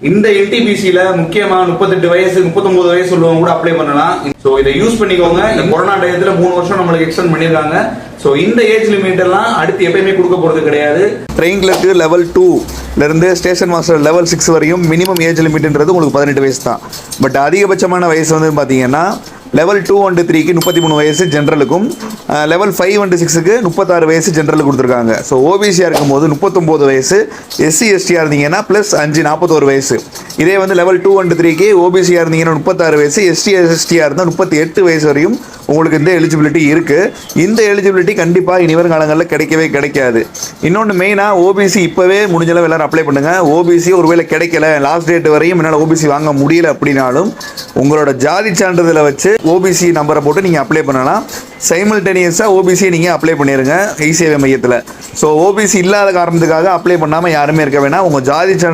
இந்த என்டிபிசில முக்கியமா 38 வயசு 39 வயசு உள்ளவங்க கூட அப்ளை பண்ணலாம். சோ இதை யூஸ் பண்ணிக்கோங்க. இந்த கொரோனா டயத்துல 3 வருஷம் நம்மளுக்கு எக்ஸ்டெண்ட் பண்ணிருக்காங்க. சோ இந்த ஏஜ் லிமிட் எல்லாம் அடுத்து எப்பயுமே கொடுக்க போறது கிடையாது. ட்ரெயின் கிளர்க்கு லெவல் 2ல இருந்து ஸ்டேஷன் மாஸ்டர் லெவல் 6 வரையும் மினிமம் ஏஜ் லிமிட்ன்றது உங்களுக்கு 18 வயசு தான். பட் அதிகபட்சமான வயசு வந்து பாத்தீங்கன்னா லெவல் 2 அண்ட் 3க்கு 33 வயசு ஜென்ரலுக்கும், லெவல் 5 அண்ட் 6க்கு 36 வயசு ஜென்ரலுக்கு கொடுத்துருக்காங்க. ஸோ ஓபிசியாக இருக்கும்போது 39 வயசு, எஸ்சி எஸ்டியாக இருந்தீங்கன்னா ப்ளஸ் 5 41 வயசு. இதே வந்து லெவல் 2 அண்ட் 3க்கு ஓபிசியாக இருந்தீங்கன்னா 36 வயசு, எஸ்டி எஸ்டியாக இருந்தால் 38 வயசு வரையும் உங்களுக்கு இந்த எலிஜிபிலிட்டி இருக்குது. இந்த எலிஜிபிலிட்டி கண்டிப்பாக இனி வரும் காலங்களில் கிடைக்கவே கிடைக்காது. இன்னொன்று மெயினாக ஓபிசி இப்போவே முடிஞ்சளவு எல்லாரும் அப்ளை பண்ணுங்கள். ஓபிசி ஒருவேளை கிடைக்கல, லாஸ்ட் டேட் வரையும் என்னால் ஓபிசி வாங்க முடியல அப்படின்னாலும் உங்களோட ஜாதி சான்றிதழை வச்சு ஓபிசி நம்பரை போட்டு நீங்கள் அப்ளை பண்ணலாம். சைமல்டேனியஸாக ஓபிசி நீங்கள் அப்ளை பண்ணிடுங்க இ சேவை மையத்தில். ஸோ ஓபிசி இல்லாத காரணத்துக்காக அப்ளை பண்ணாமல் யாருமே இருக்க வேணாம். உங்கள் ஜாதி